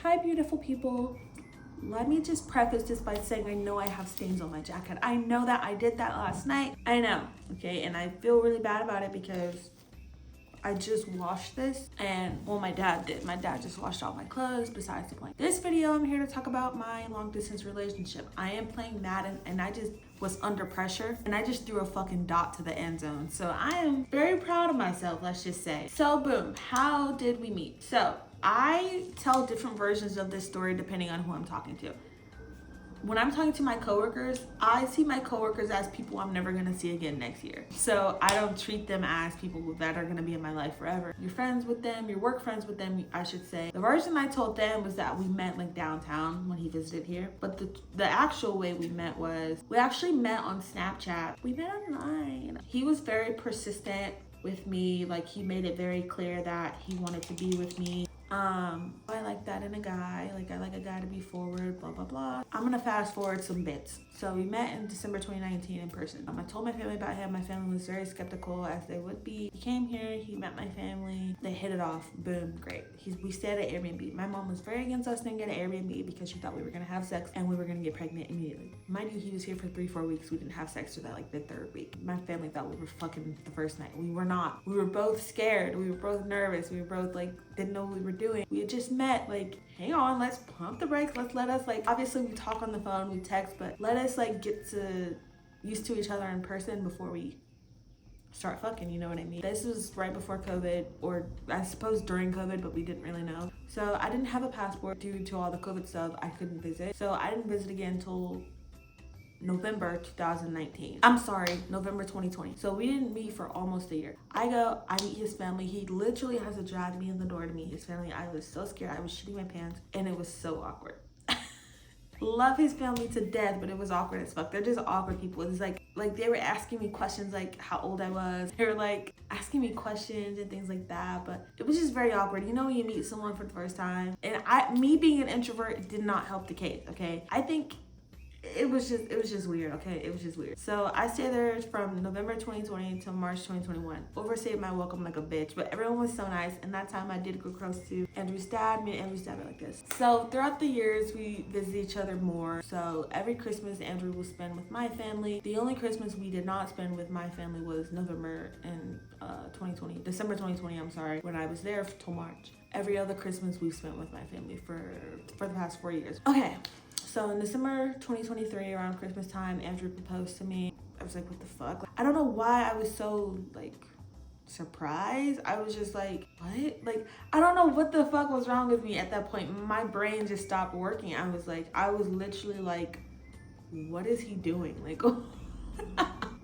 Hi, beautiful people. Let me just preface this by saying I know I have stains on my jacket. I know that I did that last night. I know, okay? And I feel really bad about it because I just washed this and, well, my dad did. My dad just washed all my clothes besides the point. This video, I'm here to talk about my long distance relationship. I am playing Madden and I just was under pressure and I just threw a fucking dot to the end zone. So I am very proud of myself, let's just say. So boom, how did we meet? So I tell different versions of this story depending on who I'm talking to. When I'm talking to my coworkers, I see my coworkers as people I'm never gonna see again next year. So I don't treat them as people that are gonna be in my life forever. You're friends with them, you're work friends with them, I should say. The version I told them was that we met like downtown when he visited here. But the actual way we met was, we actually met on Snapchat. We met online. He was very persistent with me. Like, he made it very clear that he wanted to be with me. I like that in a guy. Like, I like a guy to be forward, blah, blah, blah. I'm gonna fast forward some bits. So we met in December 2019 in person. I told my family about him. My family was very skeptical, as they would be. He came here, he met my family. They hit it off, boom, great. We stayed at Airbnb. My mom was very against us staying at an Airbnb because she thought we were gonna have sex and we were gonna get pregnant immediately. Mind you, he was here for 3-4 weeks. We didn't have sex for that, like the third week. My family thought we were fucking the first night. We were not. We were both scared. We were both nervous. We were both like, didn't know what we were doing. We had just met, like, hang on, let's pump the brakes. Let us, like, obviously we talk on the phone, we text, but let us like get used to each other in person before we start fucking, you know what I mean? This was right before COVID, or I suppose during COVID, but we didn't really know. So I didn't have a passport due to all the COVID stuff. I couldn't visit. So I didn't visit again until November 2019. I'm sorry, November 2020. So we didn't meet for almost a year. I meet his family. He literally has to drag me in the door to meet his family. I was so scared. I was shitting my pants and it was so awkward. Love his family to death, but it was awkward as fuck. They're just awkward people. It's like they were asking me questions like how old I was. They were like asking me questions and things like that, but it was just very awkward. You know, when you meet someone for the first time, and me being an introvert did not help the case, okay? I think it was just weird, okay? It was just weird. So I stayed there from November 2020 to March 2021. Overstayed my welcome like a bitch, but everyone was so nice. And that time I did go close to Andrew's dad. Me and Andrew's dad were like this. So throughout the years, we visit each other more. So every Christmas, Andrew will spend with my family. The only Christmas we did not spend with my family was November in December 2020, I'm sorry, when I was there till March. Every other Christmas we've spent with my family for the past 4 years. Okay. So in December 2023, around Christmas time, Andrew proposed to me. I was like, what the fuck? I don't know why I was so, like, surprised. I was just like, what? Like, I don't know what the fuck was wrong with me at that point. My brain just stopped working. I was literally like, what is he doing? Like,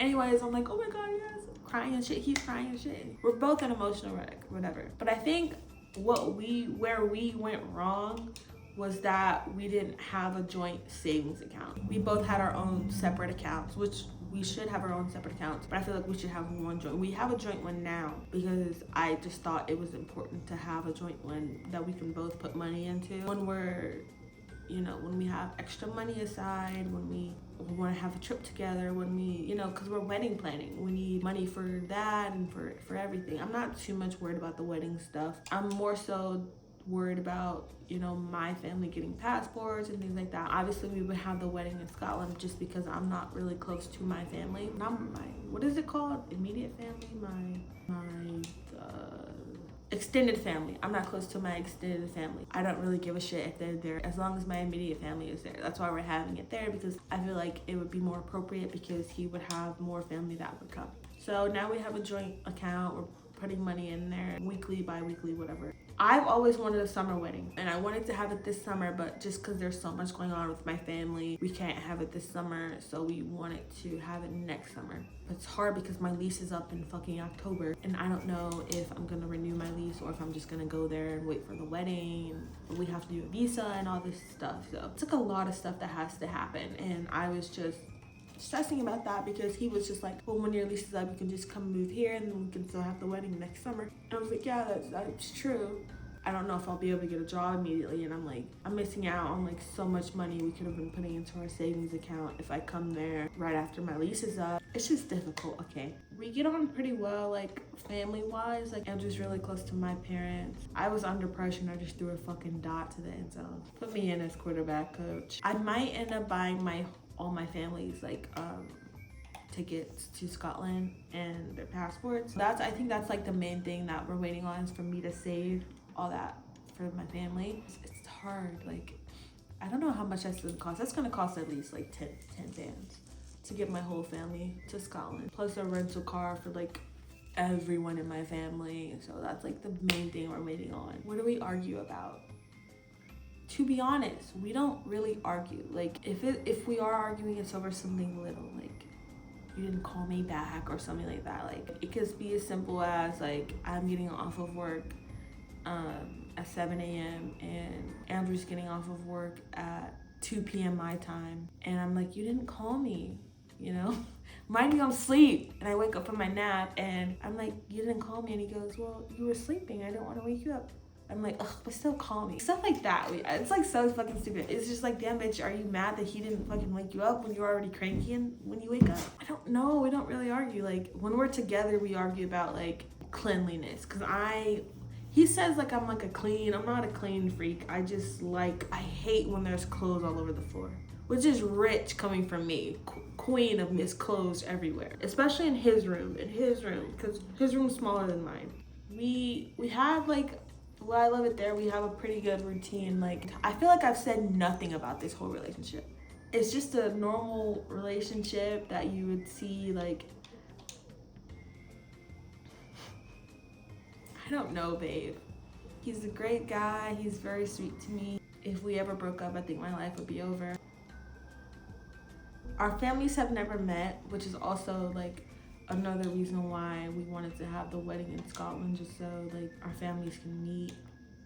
anyways, I'm like, oh my God, yes. Crying and shit. He's crying and shit. We're both an emotional wreck, whatever. But I think where we went wrong was that we didn't have a joint savings account. We both had our own separate accounts, which we should have our own separate accounts, but I feel like we should have one joint. We have a joint one now because I just thought it was important to have a joint one that we can both put money into when when we have extra money aside, when we want to have a trip together, when we, because we're wedding planning. We need money for that and for everything. I'm not too much worried about the wedding stuff. I'm more so worried about my family getting passports and things like that. Obviously we would have the wedding in Scotland just because I'm not really close to my family. Not my, what is it called, immediate family, my extended family. I'm not close to my extended family. I don't really give a shit if they're there as long as my immediate family is there. That's why we're having it there, because I feel like it would be more appropriate because he would have more family that would come. So now we have a joint account. We're putting money in there weekly, bi-weekly, whatever. I've always wanted a summer wedding and I wanted to have it this summer, but just because there's so much going on with my family, we can't have it this summer, so we wanted to have it next summer. But it's hard because my lease is up in fucking October and I don't know if I'm gonna renew my lease or if I'm just gonna go there and wait for the wedding. We have to do a visa and all this stuff, so it's like a lot of stuff that has to happen, and I was just stressing about that because he was just like, well, when your lease is up, you can just come move here and then we can still have the wedding next summer. And I was like, yeah, that's true. I don't know if I'll be able to get a job immediately, and I'm missing out on like so much money we could have been putting into our savings account if I come there right after my lease is up. It's just difficult. Okay, we get on pretty well, like family wise. Like Andrew's really close to my parents. I was under pressure and I just threw a fucking dot to the end zone. Put me in as quarterback coach. I might end up buying all my family's like tickets to Scotland and their passports. I think that's like the main thing that we're waiting on, is for me to save all that for my family. It's hard. Like, I don't know how much that's gonna cost. That's gonna cost at least like 10 bands to get my whole family to Scotland, plus a rental car for like everyone in my family. So that's like the main thing we're waiting on. What do we argue about? To be honest, we don't really argue. Like, if we are arguing, it's over something little, like you didn't call me back or something like that. Like, it could be as simple as like I'm getting off of work at 7 a.m. and Andrew's getting off of work at 2 p.m. my time, and I'm like, you didn't call me, you know? Mind you, I'm asleep, and I wake up from my nap and I'm like, you didn't call me, and he goes, well, you were sleeping, I didn't want to wake you up. I'm like, ugh, but still call me. Stuff like that. It's like so fucking stupid. It's just like, damn bitch, are you mad that he didn't fucking wake you up when you were already cranky and when you wake up? I don't know. We don't really argue. Like, when we're together, we argue about like cleanliness. Cause he says like I'm like I'm not a clean freak. I hate when there's clothes all over the floor, which is rich coming from me, queen of Miss Clothes everywhere, especially in his room, because his room's smaller than mine. We have like, well, I love it there. We have a pretty good routine. Like, I feel like I've said nothing about this whole relationship. It's just a normal relationship that you would see, like, I don't know, babe. He's a great guy. He's very sweet to me. If we ever broke up, I think my life would be over. Our families have never met, which is also like another reason why we wanted to have the wedding in Scotland, just so like our families can meet.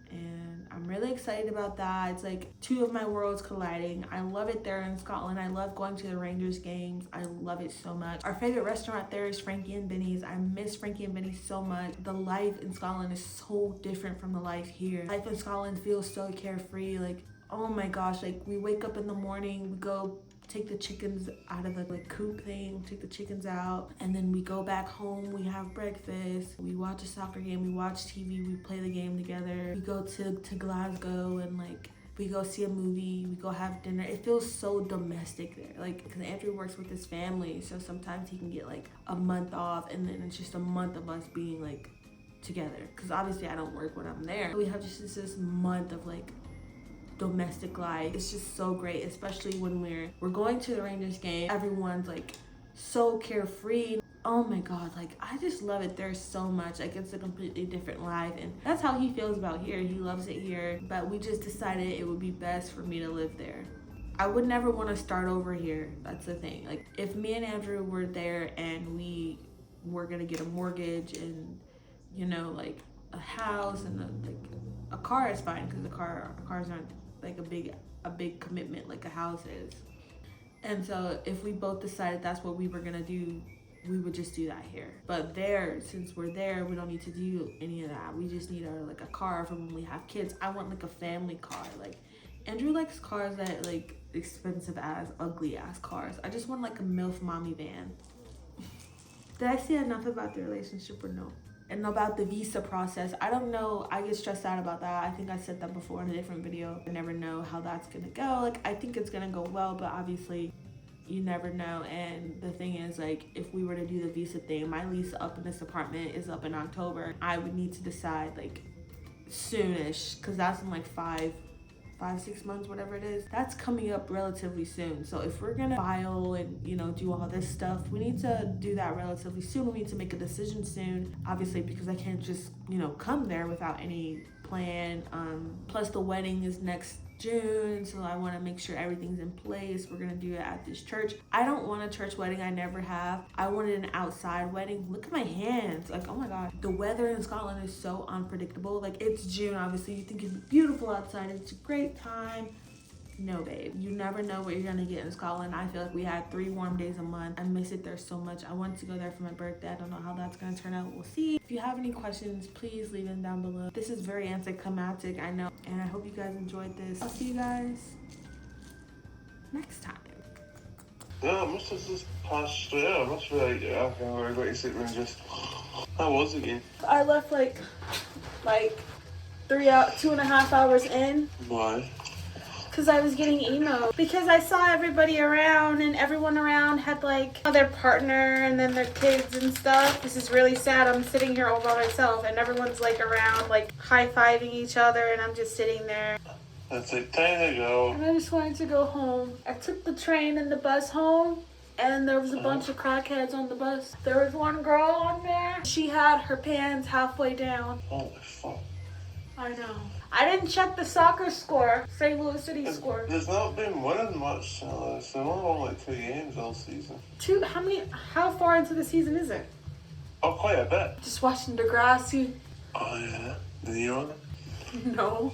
And I'm really excited about that. It's like two of my worlds colliding. I love it there in Scotland. I love going to the Rangers games. I love it so much. Our favorite restaurant there is Frankie and Benny's. I miss Frankie and Benny's so much. The life in Scotland is so different from the life here. Life in Scotland feels so carefree. Like, oh my gosh, like we wake up in the morning, we go take the chickens out of the like coop thing, take the chickens out, and then we go back home, we have breakfast, we watch a soccer game, we watch TV, we play the game together, we go to Glasgow and like we go see a movie, we go have dinner. It feels so domestic there, like, because Andrew works with his family, so sometimes he can get like a month off, and then it's just a month of us being like together, because obviously I don't work when I'm there. We have just this month of like domestic life. It's just so great, especially when we're going to the Rangers game. Everyone's like so carefree. Oh my god, like I just love it there so much. Like, it's a completely different life, and that's how he feels about here. He loves it here, but we just decided it would be best for me to live there. I would never want to start over here. That's the thing. Like, if me and Andrew were there and we were gonna get a mortgage and, you know, like a house and a car is fine, because cars aren't like a big commitment like a house is. And so if we both decided that's what we were gonna do, we would just do that here. But there, since we're there, we don't need to do any of that. We just need a car for when we have kids. I want like a family car. Like, Andrew likes cars that like expensive ass, ugly ass cars. I just want like a MILF mommy van. Did I say enough about the relationship or no? And about the visa process, I don't know. I get stressed out about that. I think I said that before in a different video. I never know how that's gonna go. Like, I think it's gonna go well, but obviously you never know. And the thing is, like, if we were to do the visa thing, my lease up in this apartment is up in October. I would need to decide like soonish, because that's in like 5-6 months, whatever it is. That's coming up relatively soon. So if we're gonna file and, you know, do all this stuff, we need to do that relatively soon. We need to make a decision soon, obviously, because I can't just, you know, come there without any plan. Plus the wedding is next June, so I want to make sure everything's in place. We're gonna do it at this church. I don't want a church wedding. I never have. I wanted an outside wedding. Look at my hands. Like, oh my god, the weather in Scotland is so unpredictable. Like, it's June, obviously, you think it's beautiful outside. It's a great time No, babe. You never know what you're gonna get in Scotland. I feel like we had 3 warm days a month. I miss it there so much. I want to go there for my birthday. I don't know how that's gonna turn out. We'll see. If you have any questions, please leave them down below. This is very anticlimactic, I know. And I hope you guys enjoyed this. I'll see you guys next time. Yeah, I must have just passed. Yeah, I must be like, yeah, I can't remember what you said when just. How was it again? I left like 2.5 hours in. Why? Because I was getting emo. Because I saw everybody around and everyone around had like their partner and then their kids and stuff. This is really sad. I'm sitting here all by myself and everyone's like around like high-fiving each other and I'm just sitting there. That's it, time to go. And I just wanted to go home. I took the train and the bus home and there was a bunch of crackheads on the bus. There was one girl on there. She had her pants halfway down. Holy fuck. I know. I didn't check the soccer score. St. Louis City score. There's not been winning much. They've only won like 2 games all season. How far into the season is it? Oh, quite a bit. Just watching Degrassi. Oh, yeah. Did you on it? No.